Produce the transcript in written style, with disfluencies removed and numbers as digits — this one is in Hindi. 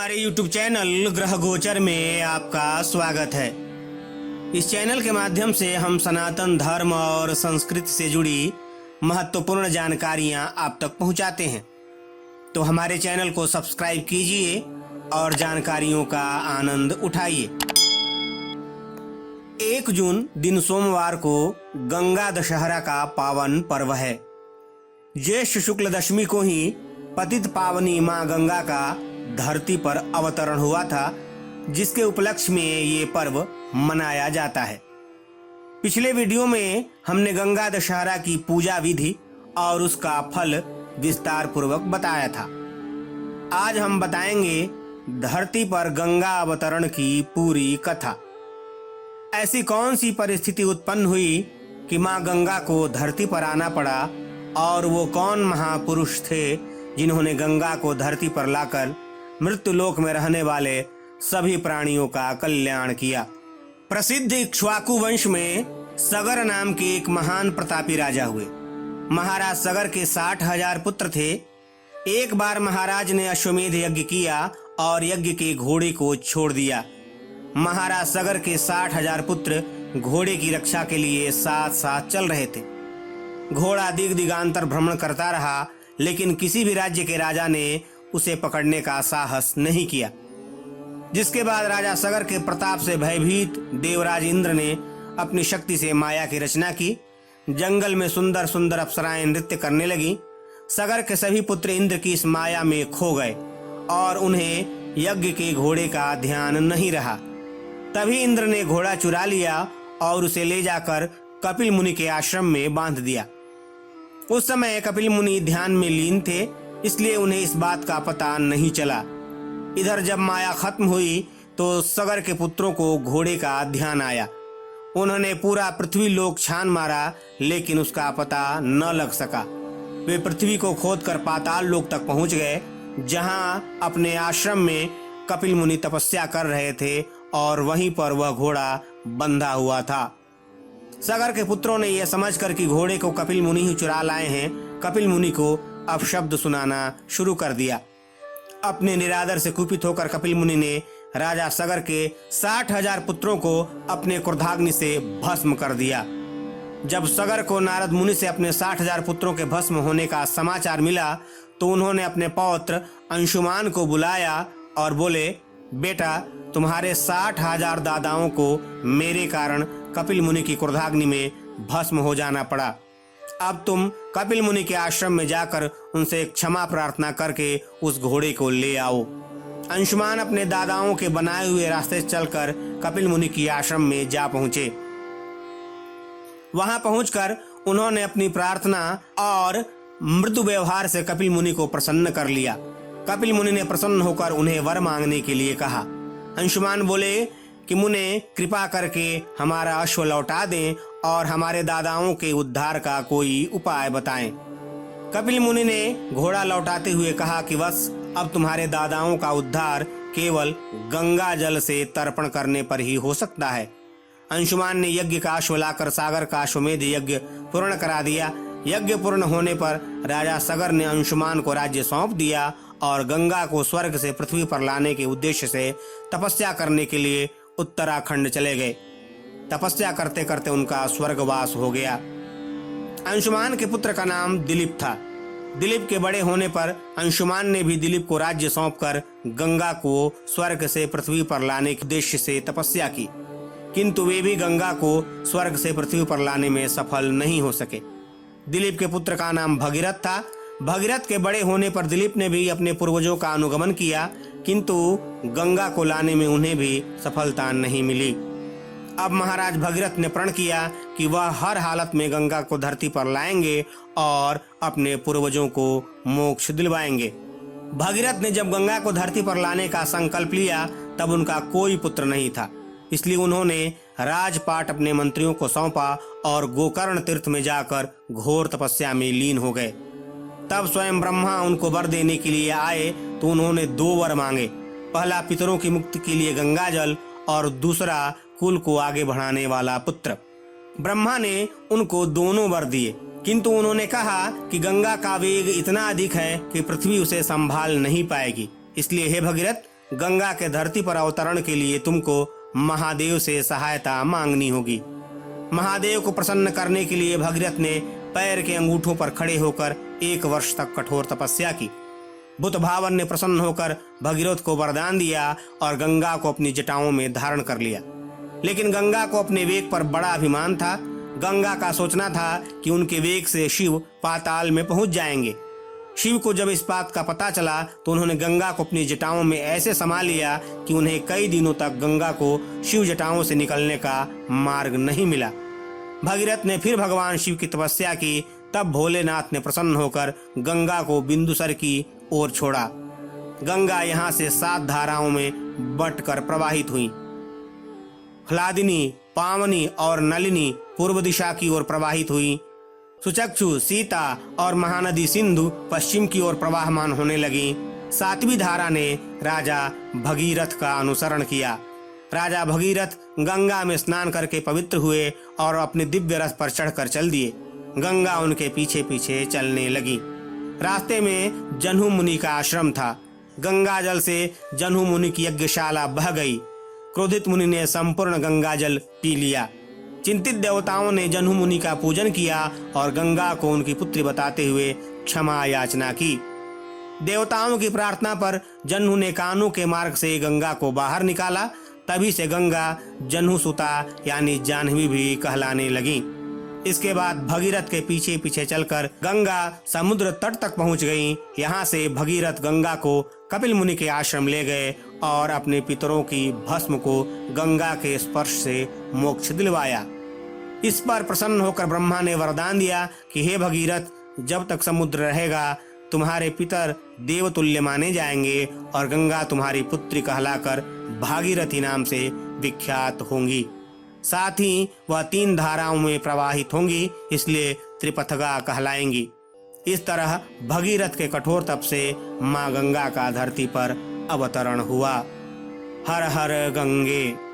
हमारे YouTube चैनल ग्रह गोचर में आपका स्वागत है। इस चैनल के माध्यम से हम सनातन धर्म और संस्कृति से जुड़ी महत्वपूर्ण जानकारियां आप तक पहुंचाते हैं, तो हमारे चैनल को सब्सक्राइब कीजिए और जानकारियों का आनंद उठाइए। 1 जून दिन सोमवार को गंगा दशहरा का पावन पर्व है। ज्येष्ठ शुक्ल दशमी को ही पतित पावनी मां गंगा का धरती पर अवतरण हुआ था, जिसके उपलक्ष्य में ये पर्व मनाया जाता है। पिछले वीडियो में हमने गंगा दशहरा की पूजा विधि और उसका फल विस्तार पूर्वक बताया था। आज हम बताएंगे धरती पर गंगा अवतरण की पूरी कथा। ऐसी कौन सी परिस्थिति उत्पन्न हुई कि मां गंगा को धरती पर आना पड़ा, और वो कौन महापुरुष थे जिन्होंने गंगा को धरती पर लाकर मृत्यु लोक में रहने वाले सभी प्राणियों का कल्याण किया। प्रसिद्ध इक्ष्वाकु वंश में सगर नाम के एक महान प्रतापी राजा हुए। महाराज सगर के 60,000 पुत्र थे। एक बार महाराज ने अश्वमेध यज्ञ किया और यज्ञ के घोड़े को छोड़ दिया। महाराज सगर के 60,000 पुत्र घोड़े की रक्षा के लिए साथ साथ चल रहे थे। घोड़ा दिग दिगांतर भ्रमण करता रहा, लेकिन किसी भी राज्य के राजा ने उसे पकड़ने का साहस नहीं किया। जिसके बाद राजा सगर के प्रताप से भयभीत देवराज इंद्र ने अपनी शक्ति से माया की रचना की। जंगल में सुंदर सुंदर अप्सराएं नृत्य करने लगी। सगर के सभी पुत्र इंद्र की इस माया में खो गए और उन्हें यज्ञ के घोड़े का ध्यान नहीं रहा। तभी इंद्र ने घोड़ा चुरा लिया और उसे ले जाकर कपिल मुनि के आश्रम में बांध दिया। उस समय कपिल मुनि ध्यान में लीन थे, इसलिए उन्हें इस बात का पता नहीं चला। इधर जब माया खत्म हुई तो सगर के पुत्रों को घोड़े का ध्यान आया। उन्होंने पूरा पृथ्वी लोक छान मारा, लेकिन उसका पता न लग सका। वे पृथ्वी को खोदकर पाताल लोक तक पहुंच गए, जहां अपने आश्रम में कपिल मुनि तपस्या कर रहे थे और वहीं पर वह घोड़ा बंधा हुआ था। सगर के पुत्रों ने यह समझकर कि घोड़े को कपिल मुनि ही चुरा लाए हैं, कपिल मुनि को अपशब्द सुनाना शुरू कर दिया। अपने निरादर से कुपित होकर कपिल मुनि ने राजा सगर के 60,000 पुत्रों को अपने क्रोधाग्नि से भस्म कर दिया। जब सगर को नारद मुनि से अपने 60,000 पुत्रों के भस्म होने का समाचार मिला, तो उन्होंने अपने पौत्र अंशुमान को बुलाया और बोले, बेटा, तुम्हारे 60,000 दादाओं को मेरे कारण कपिल मुनि की क्रोधाग्नि में भस्म हो जाना पड़ा। अब तुम कपिल मुनि के आश्रम में जाकर उनसे क्षमा प्रार्थना करके उस घोड़े को ले आओ। अंशुमान अपने दादाओं के बनाए हुए रास्ते से चलकर कपिल मुनि की आश्रम में जा पहुंचे। वहां पहुंचकर उन्होंने अपनी प्रार्थना और मृदु व्यवहार से कपिल मुनि को प्रसन्न कर लिया। कपिल मुनि ने प्रसन्न होकर उन्हें वर मांगने के लिए कहा। अंशुमान बोले कि मुने, कृपा करके हमारा अश्व लौटा दें और हमारे दादाओं के उद्धार का कोई उपाय बताएं। कपिल मुनि ने घोड़ा लौटाते हुए कहा कि बस अब तुम्हारे दादाओं का उद्धार केवल गंगा जल से तर्पण करने पर ही हो सकता है। अंशुमान ने यज्ञ का अश्व लाकर सागर का अश्वमेध यज्ञ पूर्ण करा दिया। यज्ञ पूर्ण होने पर राजा सगर ने अंशुमान को राज्य सौंप दिया और गंगा को स्वर्ग से पृथ्वी पर लाने के उद्देश्य से तपस्या करने के लिए उत्तराखंड चले गए। तपस्या करते करते उनका स्वर्गवास हो गया। अंशुमान के पुत्र का नाम दिलीप था। दिलीप के बड़े होने पर अंशुमान ने भी दिलीप को राज्य सौंपकर गंगा को स्वर्ग से पृथ्वी पर लाने के उद्देश्य से तपस्या की, किंतु वे भी गंगा को स्वर्ग से पृथ्वी पर लाने में सफल नहीं हो सके। दिलीप के पुत्र का नाम भगीरथ था। भगीरथ के बड़े होने पर दिलीप ने भी अपने पूर्वजों का अनुगमन किया, किंतु गंगा को लाने में उन्हें भी सफलता नहीं मिली। अब महाराज भगीरथ ने प्रण किया कि वह हर हालत में गंगा को धरती पर लाएंगे और अपने पूर्वजों को मोक्ष दिलवाएंगे। भगीरथ ने जब गंगा को धरती पर लाने का संकल्प लिया, तब उनका कोई पुत्र नहीं था। इसलिए उन्होंने राजपाट अपने मंत्रियों को सौंपा और गोकर्ण तीर्थ में जाकर घोर तपस्या में लीन हो गए। तब स्वयं ब्रह्मा उनको वर देने के लिए आए, तो उन्होंने 2 वर मांगे। पहला पितरों की मुक्ति के लिए गंगा जल और दूसरा कुल को आगे बढ़ाने वाला पुत्र। ब्रह्मा ने उनको दोनों वर दिए, किंतु उन्होंने कहा कि गंगा का वेग इतना अधिक है कि पृथ्वी उसे संभाल नहीं पाएगी। इसलिए हे भगीरथ, गंगा के धरती पर अवतरण के लिए तुमको महादेव से सहायता मांगनी होगी। महादेव को प्रसन्न करने के लिए भगीरथ ने पैर के अंगूठों पर खड़े होकर 1 वर्ष तक कठोर तपस्या की। बुत भावन ने प्रसन्न होकर भगीरथ को वरदान दिया और गंगा को अपनी जटाओं में धारण कर लिया। लेकिन गंगा को अपने वेग पर बड़ा अभिमान था। गंगा का सोचना था कि उनके वेग से शिव पाताल में पहुंच जाएंगे। शिव को जब इस बात का पता चला तो उन्होंने गंगा को अपनी जटाओं में ऐसे समा लिया कि उन्हें कई दिनों तक गंगा को शिव जटाओं से निकलने का मार्ग नहीं मिला। भगीरथ ने फिर भगवान शिव की तपस्या की। तब भोलेनाथ ने प्रसन्न होकर गंगा को बिंदुसर की ओर छोड़ा। गंगा यहाँ से 7 धाराओं में बंटकर प्रवाहित हुई। ह्लादिनी, पावनी और नलिनी पूर्व दिशा की ओर प्रवाहित हुई। सुचक्षु, सीता और महानदी सिंधु पश्चिम की ओर प्रवाहमान होने लगी। 7वीं धारा ने राजा भगीरथ का अनुसरण किया। राजा भगीरथ गंगा में स्नान करके पवित्र हुए और अपने दिव्य रथ पर चढ़कर चल दिए। गंगा उनके पीछे पीछे चलने लगी। रास्ते में जन्हू मुनि का आश्रम था। गंगा जल से जन्हू मुनि की यज्ञशाला बह गई। क्रोधित मुनि ने संपूर्ण गंगा जल पी लिया। चिंतित देवताओं ने जन्हू मुनि का पूजन किया और गंगा को उनकी पुत्री बताते हुए क्षमा याचना की। देवताओं की प्रार्थना पर जन्हू ने कानों के मार्ग से गंगा को बाहर निकाला। तभी से गंगा जन्हू सुता यानी जाह्नवी भी कहलाने लगी। इसके बाद भगीरथ के पीछे पीछे चलकर गंगा समुद्र तट तक पहुंच गई। यहाँ से भगीरथ गंगा को कपिल मुनि के आश्रम ले गए और अपने पितरों की भस्म को गंगा के स्पर्श से मोक्ष दिलवाया। इस पर प्रसन्न होकर ब्रह्मा ने वरदान दिया कि हे भगीरथ, जब तक समुद्र रहेगा तुम्हारे पितर देवतुल्य माने जाएंगे और गंगा तुम्हारी पुत्री कहलाकर भागीरथी नाम से विख्यात होंगी। साथ ही वह 3 धाराओं में प्रवाहित होंगी, इसलिए त्रिपथगा कहलाएंगी। इस तरह भगीरथ के कठोर तप से माँ गंगा का धरती पर अवतरण हुआ। हर हर गंगे।